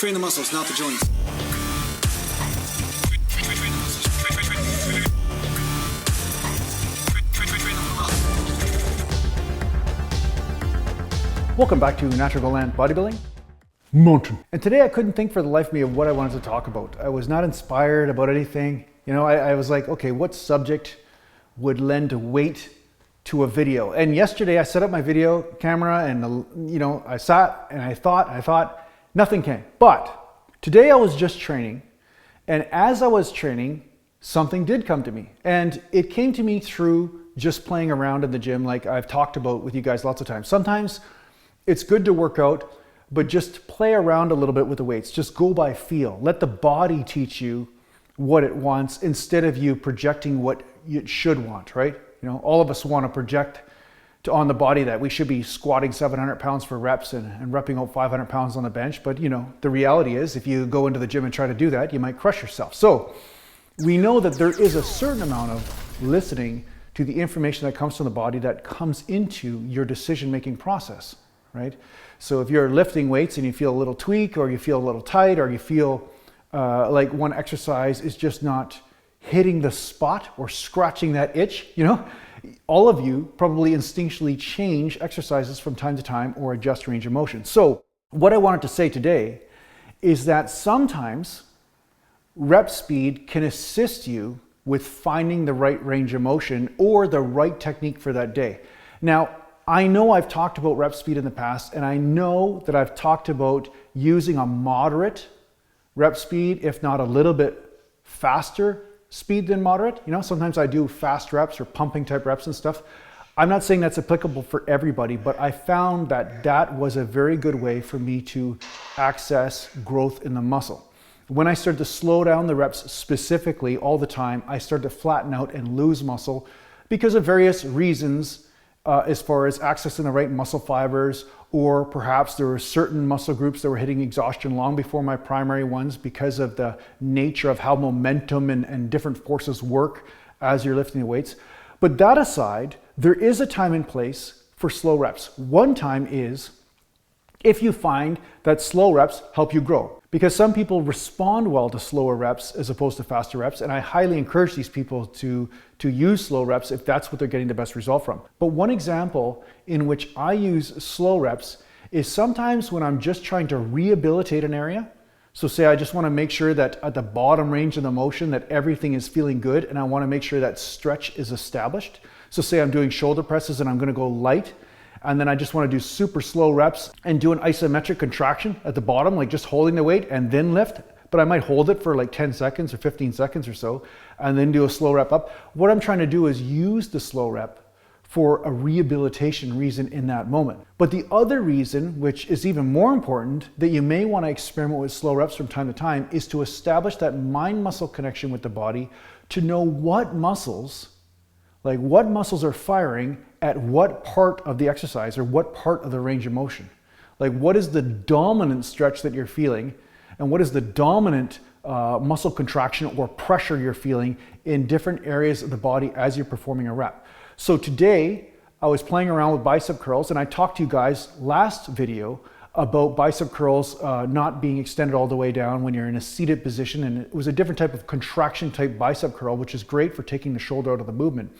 Train the muscles, not the joints. Welcome back to Natural Bodybuilding Mountain. And today I couldn't think for the life of me of what I wanted to talk about. I was not inspired about anything. You know, I was like, okay, what subject would lend weight to a video? And yesterday I set up my video camera and, you know, I sat and I thought, nothing came. But today I was just training, and as I was training, something did come to me. And it came to me through just playing around in the gym, like I've talked about with you guys lots of times. Sometimes it's good to work out, but just play around a little bit with the weights. Just go by feel. Let the body teach you what it wants instead of you projecting what it should want, right? You know, all of us want to project on the body that we should be squatting 700 pounds for reps and repping out 500 pounds on the bench. But you know, the reality is if you go into the gym and try to do that, you might crush yourself. So we know that there is a certain amount of listening to the information that comes from the body that comes into your decision-making process. Right? So if you're lifting weights and you feel a little tweak, or you feel a little tight, or you feel like one exercise is just not hitting the spot or scratching that itch, you know, all of you probably instinctually change exercises from time to time or adjust range of motion. So what I wanted to say today is that sometimes rep speed can assist you with finding the right range of motion or the right technique for that day. Now, I know I've talked about rep speed in the past, and I know that I've talked about using a moderate rep speed, if not a little bit faster speed than moderate. You know, sometimes I do fast reps or pumping type reps and stuff. I'm not saying that's applicable for everybody, but I found that that was a very good way for me to access growth in the muscle. When I started to slow down the reps specifically all the time, I started to flatten out and lose muscle because of various reasons. As far as accessing the right muscle fibers, or perhaps there were certain muscle groups that were hitting exhaustion long before my primary ones because of the nature of how momentum and different forces work as you're lifting the weights. But that aside, there is a time and place for slow reps. One time is if you find that slow reps help you grow. Because some people respond well to slower reps as opposed to faster reps, and I highly encourage these people to use slow reps if that's what they're getting the best result from. But one example in which I use slow reps is sometimes when I'm just trying to rehabilitate an area. So say I just want to make sure that at the bottom range of the motion that everything is feeling good, and I want to make sure that stretch is established. So say I'm doing shoulder presses and I'm going to go light, and then I just want to do super slow reps and do an isometric contraction at the bottom, like just holding the weight and then lift. But I might hold it for like 10 seconds or 15 seconds or so, and then do a slow rep up. What I'm trying to do is use the slow rep for a rehabilitation reason in that moment. But the other reason, which is even more important, that you may want to experiment with slow reps from time to time, is to establish that mind-muscle connection with the body to know what muscles are firing at what part of the exercise or what part of the range of motion. Like what is the dominant stretch that you're feeling, and what is the dominant muscle contraction or pressure you're feeling in different areas of the body as you're performing a rep. So today I was playing around with bicep curls, and I talked to you guys last video about bicep curls not being extended all the way down when you're in a seated position, and it was a different type of contraction type bicep curl, which is great for taking the shoulder out of the movement.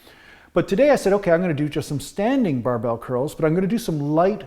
But today I said, okay, I'm going to do just some standing barbell curls, but I'm going to do some light,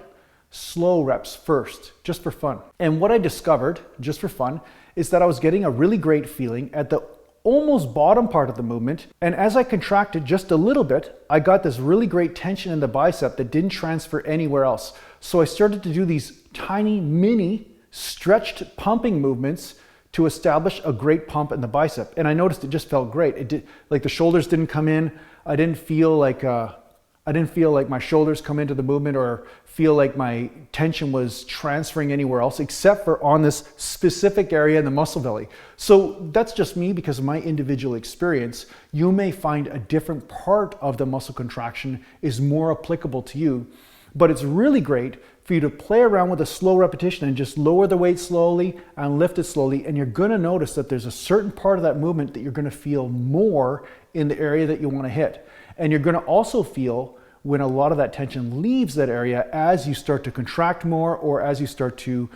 slow reps first, just for fun. And what I discovered, just for fun, is that I was getting a really great feeling at the almost bottom part of the movement. And as I contracted just a little bit, I got this really great tension in the bicep that didn't transfer anywhere else. So I started to do these tiny, mini, stretched pumping movements to establish a great pump in the bicep. And I noticed it just felt great. It did, like the shoulders didn't come in. I didn't feel like my shoulders come into the movement or feel like my tension was transferring anywhere else except for on this specific area in the muscle belly. So that's just me because of my individual experience. You may find a different part of the muscle contraction is more applicable to you, but it's really great for you to play around with a slow repetition and just lower the weight slowly and lift it slowly. And you're gonna notice that there's a certain part of that movement that you're gonna feel more in the area that you wanna hit. And you're gonna also feel when a lot of that tension leaves that area as you start to contract more or as you start to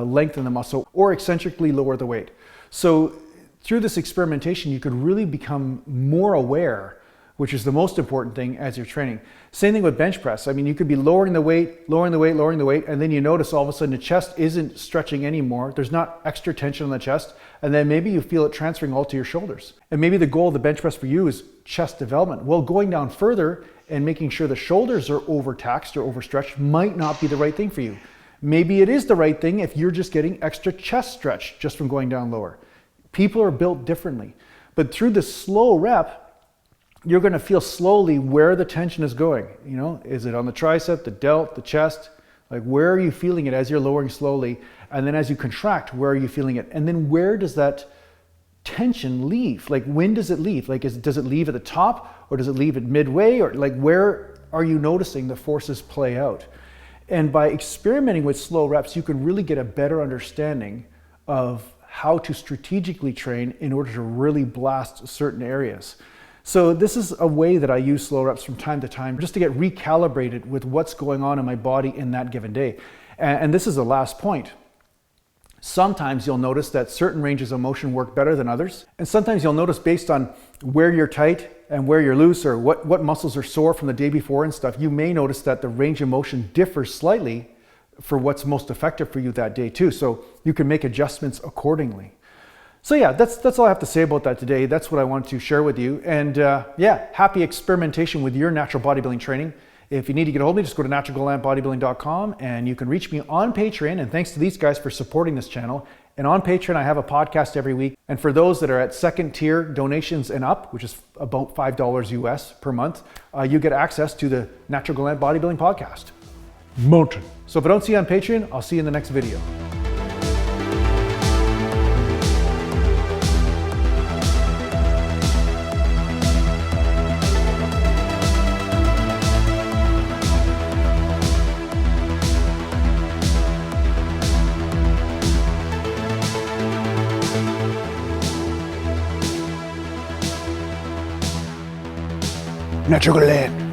lengthen the muscle or eccentrically lower the weight. So through this experimentation, you could really become more aware, which is the most important thing as you're training. Same thing with bench press. I mean, you could be lowering the weight, and then you notice all of a sudden the chest isn't stretching anymore. There's not extra tension on the chest, and then maybe you feel it transferring all to your shoulders. And maybe the goal of the bench press for you is chest development. Well, going down further and making sure the shoulders are overtaxed or overstretched might not be the right thing for you. Maybe it is the right thing if you're just getting extra chest stretch just from going down lower. People are built differently. But through this slow rep, you're going to feel slowly where the tension is going. You know, is it on the tricep, the delt, the chest? Like, where are you feeling it as you're lowering slowly? And then as you contract, where are you feeling it? And then where does that tension leave? Like, when does it leave? Like, does it leave at the top, or does it leave at midway? Or like, where are you noticing the forces play out? And by experimenting with slow reps, you can really get a better understanding of how to strategically train in order to really blast certain areas. So this is a way that I use slow reps from time to time just to get recalibrated with what's going on in my body in that given day. And this is the last point. Sometimes you'll notice that certain ranges of motion work better than others. And sometimes you'll notice based on where you're tight and where you're loose, or what muscles are sore from the day before and stuff, you may notice that the range of motion differs slightly for what's most effective for you that day too. So you can make adjustments accordingly. So yeah, that's all I have to say about that today. That's what I wanted to share with you. And yeah, happy experimentation with your natural bodybuilding training. If you need to get a hold of me, just go to naturalbodybuilding.com, and you can reach me on Patreon. And thanks to these guys for supporting this channel. And on Patreon, I have a podcast every week. And for those that are at second tier donations and up, which is about $5 US per month, you get access to the Natural Bodybuilding podcast. Mountain. So if I don't see you on Patreon, I'll see you in the next video. Natural.